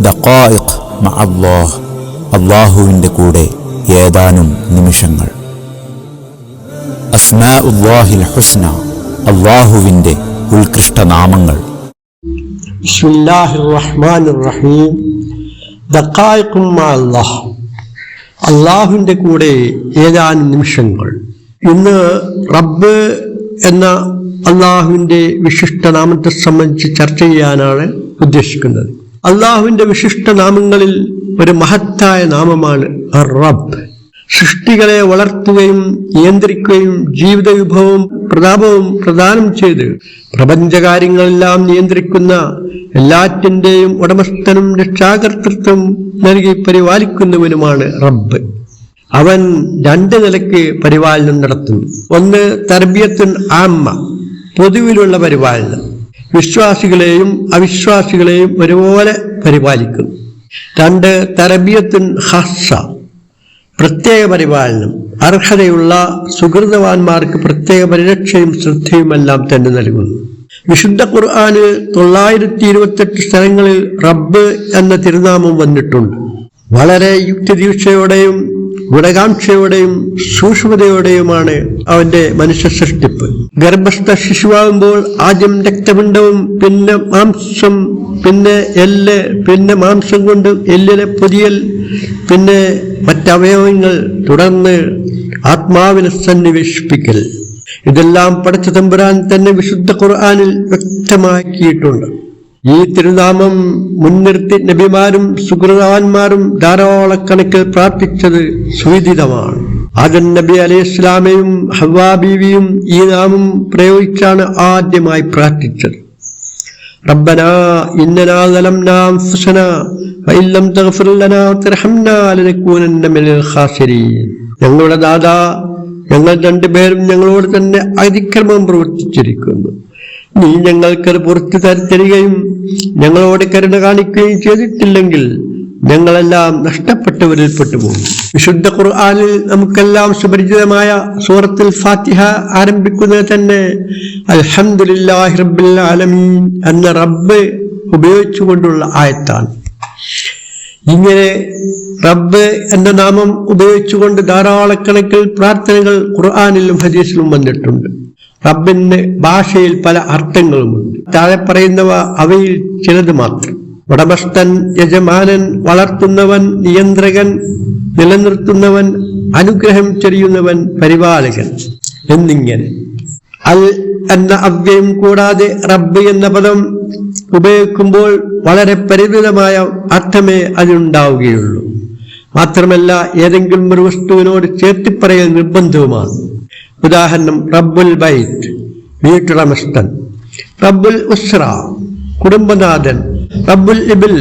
ദഖായിഖ് മഅല്ലാഹ്, അല്ലാഹുവിൻ്റെ കൂടെ ഏതാനും നിമിഷങ്ങൾ. അസ്മാഉല്ലാഹിൽ ഹുസ്ന, അല്ലാഹുവിൻ്റെ ഉത്കൃഷ്ട നാമങ്ങൾ. ബിസ്മില്ലാഹിർ റഹ്മാനിർ റഹീം. ദഖായിഖ് മഅല്ലാഹ്, അല്ലാഹുവിൻ്റെ കൂടെ ഏതാനും നിമിഷങ്ങൾ. ഇന്ന് റബ്ബ് എന്ന അള്ളാഹുവിൻ്റെ വിശിഷ്ട നാമത്തെ സംബന്ധിച്ച് ചർച്ച ചെയ്യാനാണ് ഉദ്ദേശിക്കുന്നത്. അള്ളാഹുവിൻ്റെ വിശിഷ്ട നാമങ്ങളിൽ ഒരു മഹത്തായ നാമമാണ് റബ്ബ്. സൃഷ്ടികളെ വളർത്തുകയും നിയന്ത്രിക്കുകയും ജീവിത വിഭവവും പ്രതാപവും പ്രദാനം ചെയ്ത് പ്രപഞ്ചകാര്യങ്ങളെല്ലാം നിയന്ത്രിക്കുന്ന, എല്ലാറ്റിൻ്റെയും ഉടമസ്ഥനും രക്ഷാകർത്തൃത്വം നൽകി പരിപാലിക്കുന്നവനുമാണ് റബ്ബ്. അവൻ രണ്ട് നിലയ്ക്ക് പരിപാലനം നടത്തുന്നു. ഒന്ന്, തർബിയത്തുൻ ആമ്മ, പൊതുവിലുള്ള പരിപാലനം, വിശ്വാസികളെയും അവിശ്വാസികളെയും ഒരുപോലെ പരിപാലിക്കുന്നു. രണ്ട്, തർബിയത്തുൻ ഖാസ്സ, പ്രത്യേക പരിപാലനം, അർഹതയുള്ള സുഹൃതവാന്മാർക്ക് പ്രത്യേക പരിരക്ഷയും ശ്രദ്ധയുമെല്ലാം തന്നെ നൽകുന്നു. വിശുദ്ധ ഖുർആനിൽ 928 സ്ഥലങ്ങളിൽ റബ്ബ് എന്ന തിരുനാമം വന്നിട്ടുണ്ട്. വളരെ യുക്തിദീക്ഷയോടെയും ഗുണകാംക്ഷയോടെയും സൂക്ഷ്മതയോടെയുമാണ് അവന്റെ മനുഷ്യ സൃഷ്ടിപ്പ്. ഗർഭസ്ഥ ശിശുവാകുമ്പോൾ ആദ്യം രക്തപിണ്ഡവും, പിന്നെ മാംസം, പിന്നെ എല്ല്, പിന്നെ മാംസം കൊണ്ട് എല്ലിനെ പൊതിയൽ, പിന്നെ മറ്റവയവങ്ങൾ, തുടർന്ന് ആത്മാവിനെ സന്നിവേശിപ്പിക്കൽ. ഇതെല്ലാം പടച്ച തമ്പുരാൻ തന്നെ വിശുദ്ധ ഖുർആനിൽ വ്യക്തമാക്കിയിട്ടുണ്ട്. ഈ തിരുനാമം മുൻനിർത്തി നബിമാരും സുഹൃതവാന്മാരും ധാരാളക്കണക്കിൽ പ്രാർത്ഥിച്ചത് സുവിദിതമാണ്. ആദം നബി അലൈഹി ഇസ്ലാമയും ഹവ്വാ ബീവിയും ഈ നാമം പ്രയോഗിച്ചാണ് ആദ്യമായി പ്രാർത്ഥിച്ചത്. റബ്ബനാ ഇന്നനാ സലംനാ അൻഫുസനാ വഇൻ ലം തഗ്ഫിർ ലനാ വതർഹംനാ ലനകൂനന്ന മിനൽ ഖാസിരീൻ. ഞങ്ങളുടെ ദാദാ, ഞങ്ങൾ രണ്ടുപേരും ഞങ്ങളോട് തന്നെ അതിക്രമം പ്രവർത്തിച്ചിരിക്കുന്നു. നീ ഞങ്ങൾക്കത് പുറത്തു തരികയും ഞങ്ങളോട് കരുണ കാണിക്കുകയും ചെയ്തിട്ടില്ലെങ്കിൽ ഞങ്ങളെല്ലാം നഷ്ടപ്പെട്ടവരിൽ പെട്ടുപോകും. വിശുദ്ധ ഖുർആനിൽ നമുക്കെല്ലാം സുപരിചിതമായ സൂറത്തുൽ ഫാത്തിഹ ആരംഭിക്കുന്നത് തന്നെ അൽഹംദുലില്ലാഹി റബ്ബിൽ ആലമീൻ എന്ന റബ്ബ് ഉപയോഗിച്ചുകൊണ്ടുള്ള ആയത്താണ്. ഇങ്ങനെ റബ്ബ് എന്ന നാമം ഉപയോഗിച്ചുകൊണ്ട് ധാരാളക്കണക്കിൽ പ്രാർത്ഥനകൾ ഖുർആനിലും ഹദീസിലും വന്നിട്ടുണ്ട്. റബ്ബിന് ഭാഷയിൽ പല അർത്ഥങ്ങളുമുണ്ട്. താഴെ പറയുന്നവ അവയിൽ ചിലത് മാത്രം. ഉടമസ്ഥൻ, യജമാനൻ, വളർത്തുന്നവൻ, നിയന്ത്രകൻ, നിലനിർത്തുന്നവൻ, അനുഗ്രഹം ചൊരിയുന്നവൻ, പരിപാലകൻ എന്നിങ്ങനെ. അൽ എന്ന അവ്യയം കൂടാതെ റബ്ബ് എന്ന പദം ഉപയോഗിക്കുമ്പോൾ വളരെ പരിമിതമായ അർത്ഥമേ അതിനുണ്ടാവുകയുള്ളൂ. മാത്രമല്ല, ഏതെങ്കിലും ഒരു വസ്തുവിനോട് ചേർത്തിപ്പറയൽ നിർബന്ധവുമാണ്. ഉദാഹരണം, റബ്ബുൽ ബൈത്ത്, വീട്ടുടമസ്ഥൻ; റബ്ബുൽ ഉസ്ര, കുടുംബനാഥൻ; റബ്ബുൽ ഇബിൽ,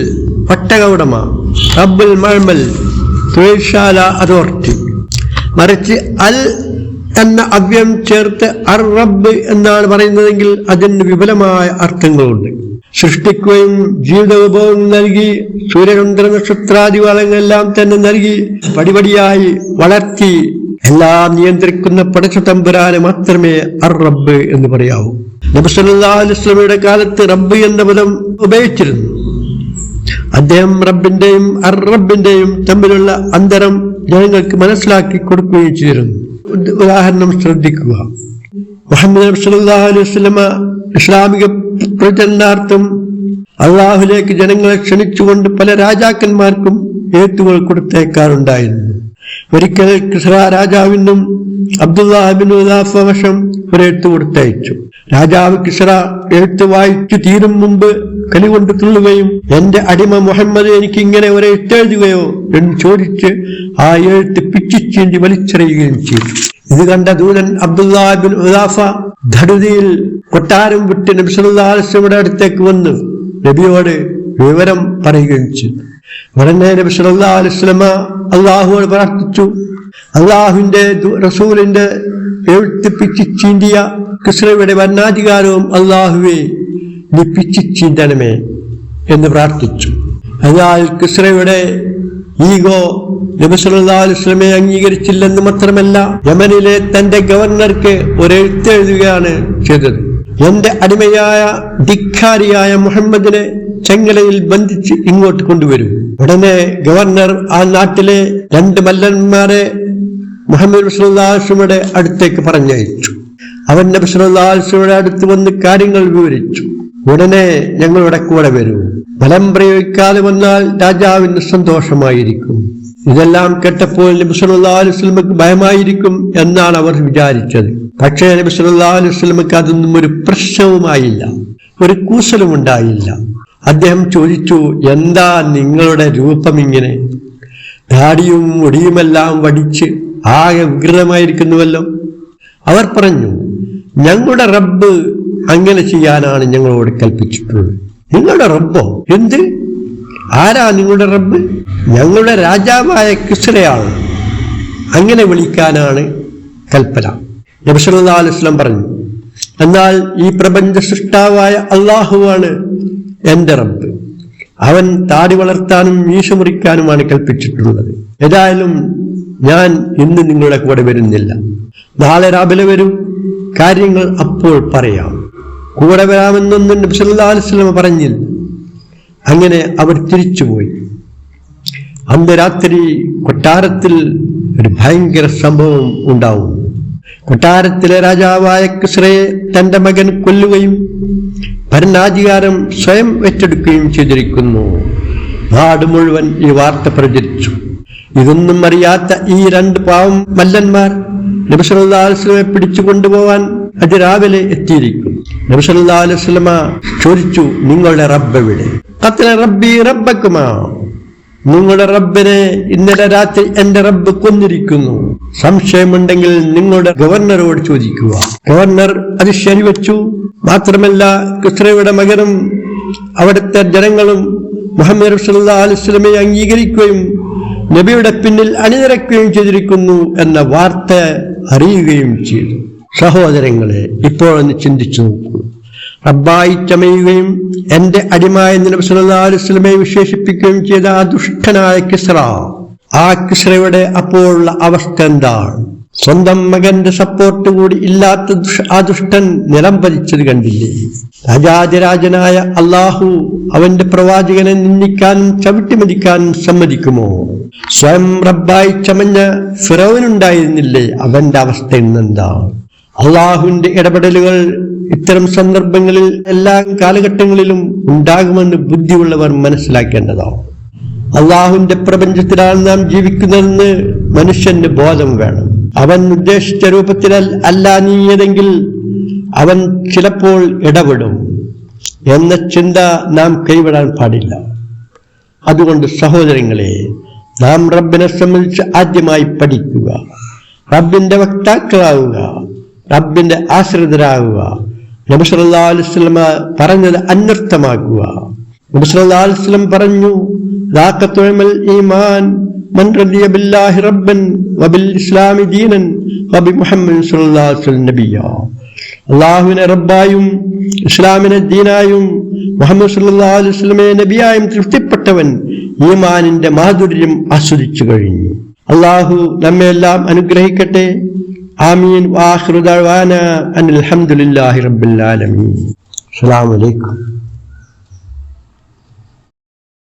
ഒട്ടക ഉടമ; റബ്ബുൽ മഅമൽ, തൊഴിൽശാല അതോറിറ്റി. മറിച്ച് അൽ എന്ന അവ്യം ചേർത്ത് അർ റബ്ബ് എന്നാണ് പറയുന്നതെങ്കിൽ അതിന് വിപുലമായ അർത്ഥങ്ങളുണ്ട്. സൃഷ്ടിക്കുകയും ജീവിത വിഭവം നൽകി സൂര്യചന്ദ്ര നക്ഷത്രാദി വളങ്ങളെല്ലാം തന്നെ നൽകി പടിപടിയായി വളർത്തി എല്ലാം നിയന്ത്രിക്കുന്ന പടച്ച തമ്പുരാനെ മാത്രമേ അർ റബ്ബ് എന്ന് പറയാവൂ. നബി സല്ലല്ലാഹു അലൈഹി വസല്ലമയുടെ കാലത്ത് റബ്ബ് എന്ന പദം ഉപയോഗിച്ചിരുന്നു. അദ്ദേഹം റബ്ബിന്റെയും അർ റബ്ബിന്റെയും തമ്മിലുള്ള അന്തരം ജനങ്ങൾക്ക് മനസ്സിലാക്കി കൊടുക്കുകയും ചെയ്തിരുന്നു. ഉദാഹരണം ശ്രദ്ധിക്കുക. മുഹമ്മദ് നബി സല്ലല്ലാഹു അലൈഹി വസല്ലമ ഇസ്ലാമിക പ്രചരണാർത്ഥം അള്ളാഹുലേക്ക് ജനങ്ങളെ ക്ഷണിച്ചുകൊണ്ട് പല രാജാക്കന്മാർക്കും എഴുത്തുകൾ കൊടുത്തേക്കാറുണ്ടായിരുന്നു. ഒരിക്കൽ കിസ്റ രാജാവിനും അബ്ദുല്ലാഹ് ഇബ്നു ഉദാഫ വശം ഒരെഴുത്ത് കൊടുത്തയച്ചു. രാജാവ് കിസ്റ എഴുത്ത് വായിച്ചു തീരും മുമ്പ് കലികൊണ്ട് തുള്ളുകയും എന്റെ അടിമ മുഹമ്മദ് എനിക്ക് ഇങ്ങനെ ഒരെഴുത്തെഴുതുകയോ എന്ന് ചോദിച്ച് ആ എഴുത്ത് പിച്ചിച്ചീന്തി വലിച്ചെറിയുകയും ചെയ്തു. ഇത് കണ്ട ദൂതൻ അബ്ദുല്ലാഹ് ഇബ്നു ഉദാഫ ധടുതിയിൽ കൊട്ടാരം വിട്ട് നബി സല്ലല്ലാഹു അലൈഹി വസല്ലമയുടെ അടുത്തേക്ക് വന്ന് നബിയോട് വിവരം പറയുകയും ചെയ്തു. ഉടനെ നബി സല്ലല്ലാഹു അലൈഹി വസല്ലമ അള്ളാഹുവോട് പ്രാർത്ഥിച്ചു, അള്ളാഹുവിന്റെ റസൂലിന്റെ എഴുത്ത് പിച്ചിച്ചീന്തിയ കിസ്റയുടെ ഭരണാധികാരവും അള്ളാഹുവെ നീ പിച്ചിച്ചീന്തണമേ എന്ന് പ്രാർത്ഥിച്ചു. എന്നാൽ കിസ്റയുടെ ഈഗോ നബി സല്ലല്ലാഹു അലൈഹി വസല്ലമയെ അംഗീകരിച്ചില്ലെന്ന് മാത്രമല്ല, യമനിലെ തന്റെ ഗവർണർക്ക് ഒരെഴുത്തെഴുതുകയാണ് ചെയ്തത്. എന്റെ അടിമയായ ധിക്കാരിയായ മുഹമ്മദിനെ ചെങ്ങലയിൽ ബന്ധിച്ച് ഇങ്ങോട്ട് കൊണ്ടുവരും. ഉടനെ ഗവർണർ ആ നാട്ടിലെ 2 മല്ലന്മാരെ മുഹമ്മദ് സല്ലല്ലാഹു അലൈഹി വസല്ലമയുടെ അടുത്തേക്ക് പറഞ്ഞയച്ചു. അവൻ നബി സല്ലല്ലാഹു അലൈഹി വസല്ലമയുടെ അടുത്ത് വന്ന് കാര്യങ്ങൾ വിവരിച്ചു. ഉടനെ ഞങ്ങളുടെ കൂടെ വരൂ, ബലം പ്രയോഗിക്കാതെ വന്നാൽ രാജാവിന് സന്തോഷമായിരിക്കും. ഇതെല്ലാം കേട്ടപ്പോൾ നബി സല്ലല്ലാഹു അലൈഹി വസല്ലമക്ക് ഭയമായിരിക്കും എന്നാണ് അവർ വിചാരിച്ചത്. പക്ഷേ നബി സല്ലല്ലാഹു അലൈഹി വസല്ലമക്ക് അതൊന്നും ഒരു പ്രശ്നവുമായില്ല, ഒരു കൂസലും ഉണ്ടായില്ല. അദ്ദേഹം ചോദിച്ചു, എന്താ നിങ്ങളുടെ രൂപം ഇങ്ങനെ? ദാടിയും മുടിയുമെല്ലാം വടിച്ച് ആകെ വികൃതമായിരിക്കുന്നുവല്ലോ. അവർ പറഞ്ഞു, ഞങ്ങളുടെ റബ്ബ് അങ്ങനെ ചെയ്യാനാണ് ഞങ്ങളോട് കൽപ്പിച്ചിട്ടുള്ളത്. നിങ്ങളുടെ റബ്ബോ? എന്ത്? ആരാ നിങ്ങളുടെ റബ്ബ്? ഞങ്ങളുടെ രാജാവായ കിസ്രയാണ്, അങ്ങനെ വിളിക്കാനാണ് കൽപ്പന. നബി സല്ലല്ലാഹു അലൈഹി വസല്ലം പറഞ്ഞു, എന്നാൽ ഈ പ്രപഞ്ച സൃഷ്ടാവായ അള്ളാഹുവാണ് എന്റെ റബ്ബ്. അവൻ താടി വളർത്താനും മീശ മുറിക്കാനുമാണ് കൽപ്പിച്ചിട്ടുള്ളത്. ഏതായാലും ഞാൻ ഇന്ന് നിങ്ങളുടെ കൂടെ വരുന്നില്ല, നാളെ രാവിലെ വരും, കാര്യങ്ങൾ അപ്പോൾ പറയാം. കൂടെ വരാമെന്നൊന്നും നബി സല്ലല്ലാഹു അലൈഹി വസല്ലം പറഞ്ഞില്ല. അങ്ങനെ അവർ തിരിച്ചുപോയി. അന്ന് രാത്രി കൊട്ടാരത്തിൽ ഒരു ഭയങ്കര സംഭവം ഉണ്ടാവും. കൊട്ടാരത്തിലെ രാജാവായ കിസ്രയെ തന്റെ മകൻ കൊല്ലുകയും ഭരണാധികാരം സ്വയം ഏറ്റെടുക്കുകയും ചെയ്തിരിക്കുന്നു. നാട് മുഴുവൻ ഈ വാർത്ത പ്രചരിച്ചു. ഇതൊന്നും അറിയാത്ത ഈ 2 പാവം മല്ലന്മാർ നബി സല്ലല്ലാഹു അലൈഹി വസല്ലമയെ പിടിച്ചു കൊണ്ടുപോകാൻ അതിരാവിലെ എത്തിയിരിക്കും. നബി സല്ലല്ലാഹു അലൈഹി വസല്ലമ ചോദിച്ചു, നിങ്ങളുടെ റബ്ബ് എവിടെ? ഖത്ല റബ്ബി റബ്ബക്കുമാ, നിങ്ങളുടെ റബ്ബിനെ ഇന്നലെ രാത്രി എന്റെ റബ്ബ് കൊന്നിരിക്കുന്നു. സംശയമുണ്ടെങ്കിൽ നിങ്ങളുടെ ഗവർണറോട് ചോദിക്കുക. ഗവർണർ അത് ശരിവച്ചു. മാത്രമല്ല, കിസ്രയുടെ മകനും അവിടുത്തെ ജനങ്ങളും മുഹമ്മദ് സല്ലല്ലാഹു അലൈഹി വസല്ലമയെ അംഗീകരിക്കുകയും നബിയുടെ പിന്നിൽ അണിനിരക്കുകയും ചെയ്തിരിക്കുന്നു എന്ന വാർത്ത അറിയുകയും ചെയ്തു. സഹോദരങ്ങളെ, ഇപ്പോഴൊന്ന് ചിന്തിച്ചു നോക്കൂ. റബ്ബായി ചമയുകയും എന്റെ അടിമായ നബി സല്ലല്ലാഹു അലൈഹി വസല്ലമയെ വിശേഷിപ്പിക്കുകയും ചെയ്ത ആ ദുഷ്ടനായ കിസ്ര, ആ കിസ്രയുടെ അപ്പോഴുള്ള അവസ്ഥ എന്താണ്? സ്വന്തം മകന്റെ സപ്പോർട്ട് കൂടി ഇല്ലാത്ത ആ ദുഷ്ടൻ നിലം പതിച്ചത് കണ്ടില്ലേ? രാജാതിരാജനായ അള്ളാഹു അവന്റെ പ്രവാചകനെ നിന്ദിക്കാനും ചവിട്ടിമതിക്കാനും സമ്മതിക്കുമോ? സ്വയം റബ്ബായി ചമഞ്ഞ ഫിറൗനുണ്ടായിരുന്നില്ലേ? അവന്റെ അവസ്ഥ ഇന്നെന്താണ്? അള്ളാഹുവിന്റെ ഇടപെടലുകൾ ഇത്തരം സന്ദർഭങ്ങളിൽ എല്ലാ കാലഘട്ടങ്ങളിലും ഉണ്ടാകുമെന്ന് ബുദ്ധിയുള്ളവർ മനസ്സിലാക്കേണ്ടതാണ്. അള്ളാഹുവിന്റെ പ്രപഞ്ചത്തിലാണ് നാം ജീവിക്കുന്നതെന്ന് മനുഷ്യന് ബോധം വേണം. അവൻ ഉദ്ദേശിച്ച രൂപത്തിൽ അല്ല നീങ്ങിയതെങ്കിൽ അവൻ ചിലപ്പോൾ ഇടപെടും എന്ന ചിന്ത നാം കൈവിടാൻ പാടില്ല. അതുകൊണ്ട് സഹോദരങ്ങളെ, നാം റബ്ബിനെ സംബന്ധിച്ച് ആദ്യമായി പഠിക്കുക, റബ്ബിന്റെ വക്താക്കളാവുക, റബ്ബിന്റെ ആശ്രിതരാകുക, നബി സല്ലല്ലാഹു അലൈഹി വസല്ലം പറഞ്ഞത് അന്വർത്ഥമാക്കുക. നബി സല്ലല്ലാഹു അലൈഹി വസല്ലം പറഞ്ഞു, ദാഖത്തുൽ ഈമാൻ മൻ റദിയ ബില്ലാഹി റബ്ബൻ വബിൽ ഇസ്ലാമി ദീനൻ വബി മുഹമ്മദ് സല്ലല്ലാഹു അലൈഹി വസല്ലം നബിയ. അല്ലാഹുവിനെ റബ്ബായും ഇസ്ലാമിനെ ദീനായും മുഹമ്മദ് സല്ലല്ലാഹു അലൈഹി വസല്ലമയെ നബിയായും തൃപ്തിപ്പെട്ടവൻ ഈമാനിന്റെ മാധുര്യം ആസ്വദിച്ചു കഴിഞ്ഞു. അല്ലാഹു നമ്മെല്ലാം അനുഗ്രഹിക്കട്ടെ. ആമീൻ. വആഖിറു ദഅവാനാ അനിൽ ഹംദുലില്ലാഹി റബ്ബിൽ ആലമീൻ. അസ്സലാമു അലൈക്കും.